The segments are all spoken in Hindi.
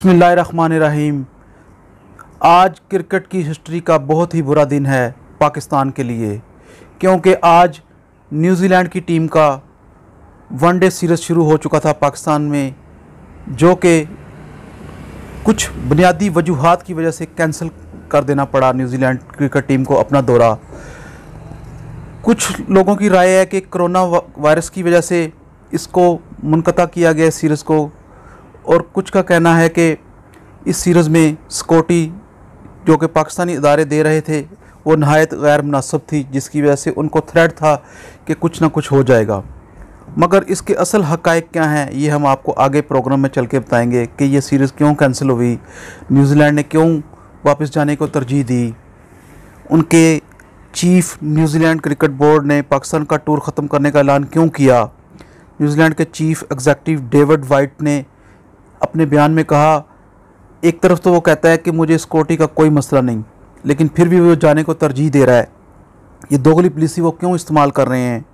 बिस्मिल्लाहिर्रहमानिर्रहीम। आज क्रिकेट की हिस्ट्री का बहुत ही बुरा दिन है पाकिस्तान के लिए, क्योंकि आज न्यूजीलैंड की टीम का वनडे सीरीज़ शुरू हो चुका था पाकिस्तान में, जो कि कुछ बुनियादी वजूहात की वजह से कैंसिल कर देना पड़ा न्यूजीलैंड क्रिकेट टीम को अपना दौरा। कुछ लोगों की राय है कि कोरोना वायरस की वजह से इसको मुनक़ता किया गया सीरीज़ को, और कुछ का कहना है कि इस सीरीज़ में सिक्योरिटी जो कि पाकिस्तानी इदारे दे रहे थे वो नहायत गैर मुनासिब थी, जिसकी वजह से उनको थ्रेट था कि कुछ ना कुछ हो जाएगा। मगर इसके असल हक़ाइक़ क्या हैं ये हम आपको आगे प्रोग्राम में चल के बताएंगे कि ये सीरीज़ क्यों कैंसिल हुई, न्यूजीलैंड ने क्यों वापस जाने को तरजीह दी, उनके चीफ़ न्यूजीलैंड क्रिकेट बोर्ड ने पाकिस्तान का टूर ख़त्म करने का ऐलान क्यों किया। न्यूजीलैंड के चीफ़ एग्जीक्यूटिव डेविड वाइट ने अपने बयान में कहा, एक तरफ तो वो कहता है कि मुझे सिक्योरिटी का कोई मसला नहीं, लेकिन फिर भी वो जाने को तरजीह दे रहा है। ये दोगली पॉलिसी वो क्यों इस्तेमाल कर रहे हैं।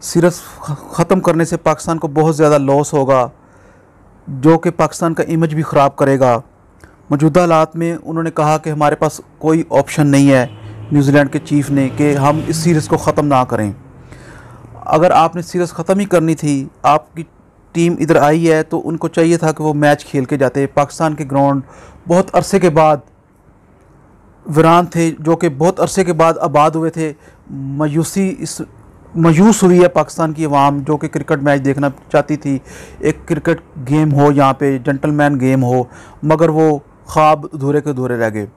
सीरीज़ ख़त्म करने से पाकिस्तान को बहुत ज़्यादा लॉस होगा, जो कि पाकिस्तान का इमेज भी ख़राब करेगा। मौजूदा हालात में उन्होंने कहा कि हमारे पास कोई ऑप्शन नहीं है, न्यूजीलैंड के चीफ़ ने, कि हम इस सीरीज़ को ख़त्म ना करें। अगर आपने सीरीज़ ख़त्म ही करनी थी, आपकी टीम इधर आई है तो उनको चाहिए था कि वो मैच खेल के जाते। पाकिस्तान के ग्राउंड बहुत अरसे के बाद वीरान थे, जो कि बहुत अरसे के बाद आबाद हुए थे। मायूस हुई है पाकिस्तान की अवाम, जो कि क्रिकेट मैच देखना चाहती थी, एक क्रिकेट गेम हो, यहाँ पे जेंटलमैन गेम हो, मगर वो ख्वाब अधूरे के अधूरे रह गए।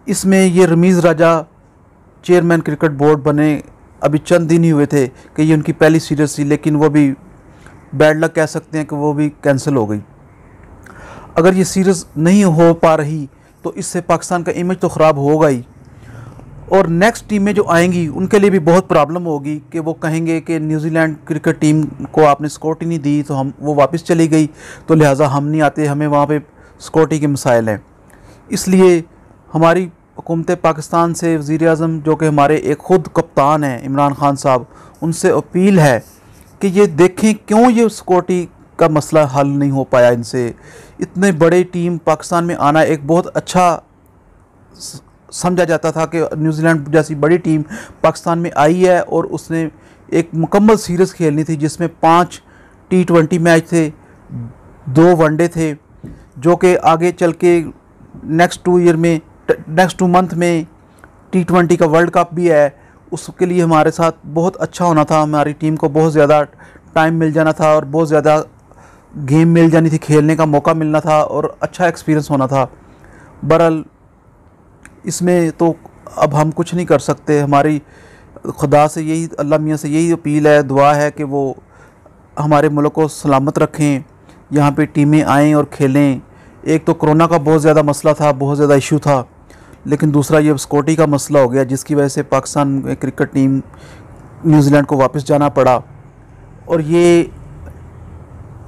इसमें ये रमीज़ राजा चेयरमैन क्रिकेट बोर्ड बने अभी चंद दिन ही हुए थे कि ये उनकी पहली सीरीज़ थी, लेकिन वो भी बैड लक कह सकते हैं कि वो भी कैंसिल हो गई। अगर ये सीरीज़ नहीं हो पा रही तो इससे पाकिस्तान का इमेज तो ख़राब होगा ही, और नेक्स्ट टीमें जो आएंगी उनके लिए भी बहुत प्रॉब्लम होगी कि वो कहेंगे कि न्यूजीलैंड क्रिकेट टीम को आपने सिक्योरिटी नहीं दी, तो वो वापस चली गई, तो लिहाजा हम नहीं आते, हमें वहाँ पे सिक्योरिटी के मसाइल हैं। इसलिए हमारी हुकूमत पाकिस्तान से वज़ीर-ए-आज़म, जो कि हमारे एक ख़ुद कप्तान हैं इमरान खान साहब, उनसे अपील है कि ये देखें क्यों ये सिक्योरिटी का मसला हल नहीं हो पाया इनसे। इतने बड़े टीम पाकिस्तान में आना एक बहुत अच्छा समझा जाता था कि न्यूजीलैंड जैसी बड़ी टीम पाकिस्तान में आई है और उसने एक मुकम्मल सीरीज़ खेलनी थी, जिसमें 5 T20 मैच थे, 2 वनडे थे, जो कि आगे चल के नेक्स्ट 2 मंथ में T20 का वर्ल्ड कप भी है। उसके लिए हमारे साथ बहुत अच्छा होना था, हमारी टीम को बहुत ज़्यादा टाइम मिल जाना था और बहुत ज़्यादा गेम मिल जानी थी, खेलने का मौका मिलना था और अच्छा एक्सपीरियंस होना था। बहरहाल इसमें तो अब हम कुछ नहीं कर सकते। हमारी खुदा से यही, अल्लाह मियाँ से यही अपील है, दुआ है कि वो हमारे मुल्क को सलामत रखें, यहाँ पे टीमें आएँ और खेलें। एक तो कोरोना का बहुत ज़्यादा मसला था, बहुत ज़्यादा इशू था, लेकिन दूसरा ये सिक्योरिटी का मसला हो गया, जिसकी वजह से पाकिस्तान क्रिकेट टीम न्यूजीलैंड को वापस जाना पड़ा। और ये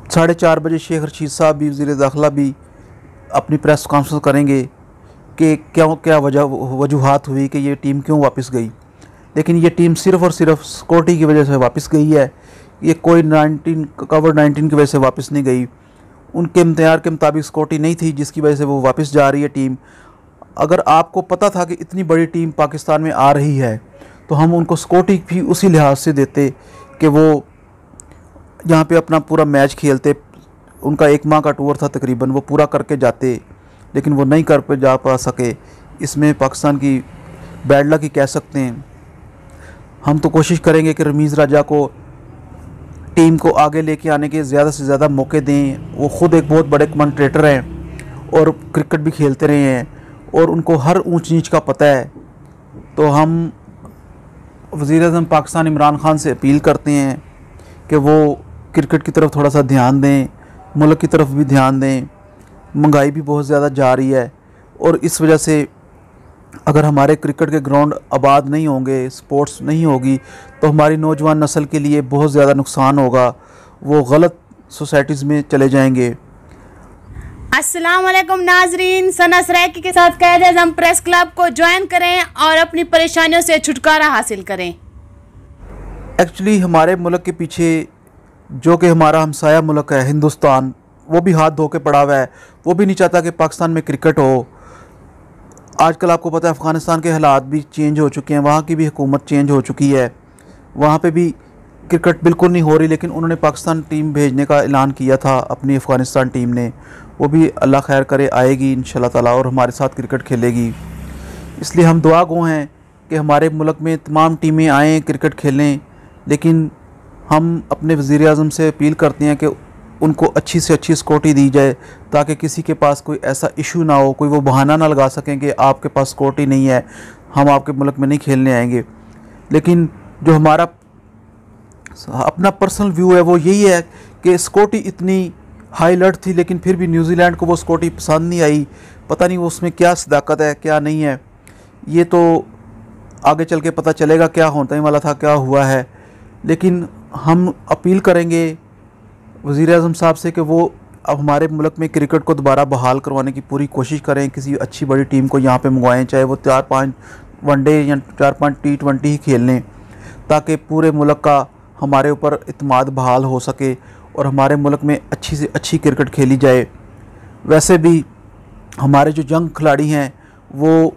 4:30 बजे शेख रशीद साहब भी, वज़ीर दाखिला भी, अपनी प्रेस कॉन्फ्रेंस करेंगे कि क्या वजूहात हुई कि ये टीम क्यों वापस गई। लेकिन ये टीम सिर्फ़ और सिर्फ सिक्योरिटी की वजह से वापस गई है, ये कोई कोविड-19 की वजह से वापस नहीं गई। उनके इम्तियार के मुताबिक सिक्योरिटी नहीं थी, जिसकी वजह से वो वापस जा रही है टीम। अगर आपको पता था कि इतनी बड़ी टीम पाकिस्तान में आ रही है, तो हम उनको सिक्योरिटी भी उसी लिहाज से देते कि वो यहाँ पे अपना पूरा मैच खेलते। उनका 1 माह का टूर था तकरीबन, वो पूरा करके जाते, लेकिन वो नहीं कर जा पा सके। इसमें पाकिस्तान की बैड लक ही कह सकते हैं। हम तो कोशिश करेंगे कि रमीज़ राजा को टीम को आगे लेके आने के ज़्यादा से ज़्यादा मौके दें। वो ख़ुद एक बहुत बड़े कमेंटेटर हैं और क्रिकेट भी खेलते रहे हैं और उनको हर ऊंच नीच का पता है। तो हम वज़ीर-ए-आज़म पाकिस्तान इमरान खान से अपील करते हैं कि वो क्रिकेट की तरफ थोड़ा सा ध्यान दें, मुल्क की तरफ भी ध्यान दें। महंगाई भी बहुत ज़्यादा जा रही है और इस वजह से अगर हमारे क्रिकेट के ग्राउंड आबाद नहीं होंगे, स्पोर्ट्स नहीं होगी, तो हमारी नौजवान नस्ल के लिए बहुत ज़्यादा नुकसान होगा। वो गलत सोसाइटीज़ में चले जाएंगे। अस्सलाम वालेकुम नाजरीन, सना सराइकी के साथ कायद-ए-आज़म प्रेस क्लब को ज्वाइन करें और अपनी परेशानियों से छुटकारा हासिल करें। एक्चुअली हमारे मुल्क के पीछे, जो कि हमारा हमसाया मुल्क है हिंदुस्तान, वो भी हाथ धो के पड़ा हुआ है, वो भी नहीं चाहता कि पाकिस्तान में क्रिकेट हो। आजकल आपको पता है अफ़गानिस्तान के हालात भी चेंज हो चुके हैं, वहाँ की भी हुकूमत चेंज हो चुकी है, वहाँ पे भी क्रिकेट बिल्कुल नहीं हो रही। लेकिन उन्होंने पाकिस्तान टीम भेजने का ऐलान किया था अपनी अफ़गानिस्तान टीम ने, वो भी अल्लाह खैर करे आएगी इंशाल्लाह ताला और हमारे साथ क्रिकेट खेलेगी। इसलिए हम दुआ गो हैं कि हमारे मुल्क में तमाम टीमें आएँ क्रिकेट खेलें। लेकिन हम अपने वज़ीर आज़म से अपील करते हैं कि उनको अच्छी से अच्छी सिक्योरिटी दी जाए, ताकि किसी के पास कोई ऐसा इशू ना हो, कोई वो बहाना ना लगा सकें कि आपके पास सिक्योरिटी नहीं है, हम आपके मुल्क में नहीं खेलने आएंगे। लेकिन जो हमारा अपना पर्सनल व्यू है वो यही है कि सिक्योरिटी इतनी हाई अलर्ट थी, लेकिन फिर भी न्यूजीलैंड को वो सिक्योरिटी पसंद नहीं आई। पता नहीं वो उसमें क्या सदाकत है क्या नहीं है, ये तो आगे चल के पता चलेगा क्या होने वाला था, क्या हुआ है। लेकिन हम अपील करेंगे वज़ीर आज़म साहब से कि वो अब हमारे मुल्क में क्रिकेट को दोबारा बहाल करवाने की पूरी कोशिश करें, किसी अच्छी बड़ी टीम को यहाँ पे मंगवाएं, चाहे वो 4-5 वनडे या 4-5 T20 ही खेल लें, ताकि पूरे मुल्क का हमारे ऊपर इत्मीनान बहाल हो सके और हमारे मुल्क में अच्छी से अच्छी क्रिकेट खेली जाए। वैसे भी हमारे जो यंग खिलाड़ी हैं वो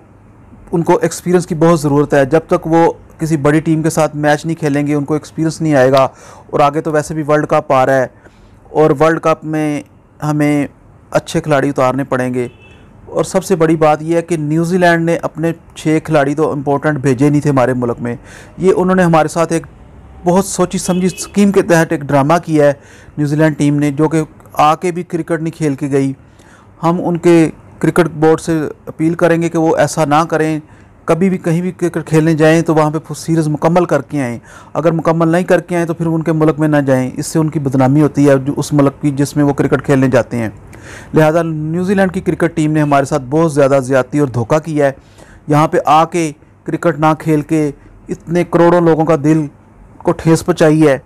उनको एक्सपीरियंस की बहुत ज़रूरत है। जब तक वो किसी बड़ी टीम के साथ मैच नहीं खेलेंगे उनको एक्सपीरियंस नहीं आएगा। और आगे तो वैसे भी वर्ल्ड कप आ रहा है और वर्ल्ड कप में हमें अच्छे खिलाड़ी उतारने पड़ेंगे। और सबसे बड़ी बात यह है कि न्यूजीलैंड ने अपने 6 खिलाड़ी तो इम्पोर्टेंट भेजे नहीं थे हमारे मुल्क में, ये उन्होंने हमारे साथ एक बहुत सोची समझी स्कीम के तहत एक ड्रामा किया है न्यूजीलैंड टीम ने, जो कि आके भी क्रिकेट नहीं खेल के गई। हम उनके क्रिकेट बोर्ड से अपील करेंगे कि वो ऐसा ना करें, कभी भी कहीं भी क्रिकेट खेलने जाएं तो वहाँ पे सीरीज़ मुकम्मल करके आएँ। अगर मुकम्मल नहीं करके आएँ तो फिर उनके मुल्क में ना जाएं, इससे उनकी बदनामी होती है जो उस मुल्क की जिसमें वो क्रिकेट खेलने जाते हैं। लिहाजा न्यूजीलैंड की क्रिकेट टीम ने हमारे साथ बहुत ज़्यादा ज़्यादती और धोखा किया है। यहाँ पे आके क्रिकेट ना खेल के इतने करोड़ों लोगों का दिल को ठेस पहुँचाई है।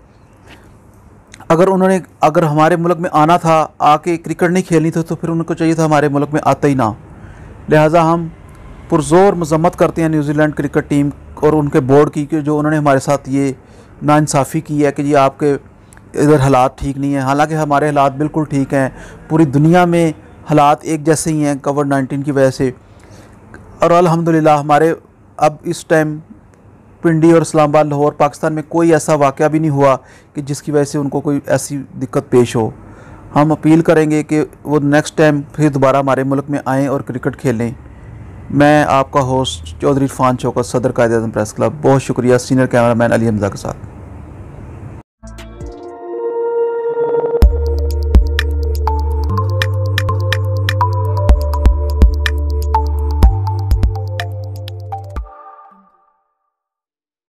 अगर हमारे मुल्क में आना था, आके क्रिकेट नहीं खेलनी थी, तो फिर उनको चाहिए था हमारे मुल्क में आते ही ना। लिहाजा हम पुरज़ोर मज़म्मत करते हैं न्यूजीलैंड क्रिकेट टीम और उनके बोर्ड की कि जो उन्होंने हमारे साथ ये नाइंसाफ़ी की है कि जी आपके इधर हालात ठीक नहीं है। हालांकि हमारे हालात बिल्कुल ठीक हैं, पूरी दुनिया में हालात एक जैसे ही हैं कोविड-19 की वजह से। और अल्हम्दुलिल्लाह हमारे अब इस टाइम पिंडी और इस्लामाबाद, लाहौर, पाकिस्तान में कोई ऐसा वाक़या भी नहीं हुआ कि जिसकी वजह से उनको कोई ऐसी दिक्कत पेश हो। हम अपील करेंगे कि वो नेक्स्ट टाइम फिर दोबारा हमारे मुल्क में आएँ और क्रिकेट खेलें। मैं आपका होस्ट चौधरी इरफान शौकत, सदर कायदे-ए-आज़म प्रेस क्लब, बहुत शुक्रिया सीनियर कैमरामैन अली हमज़ा के साथ।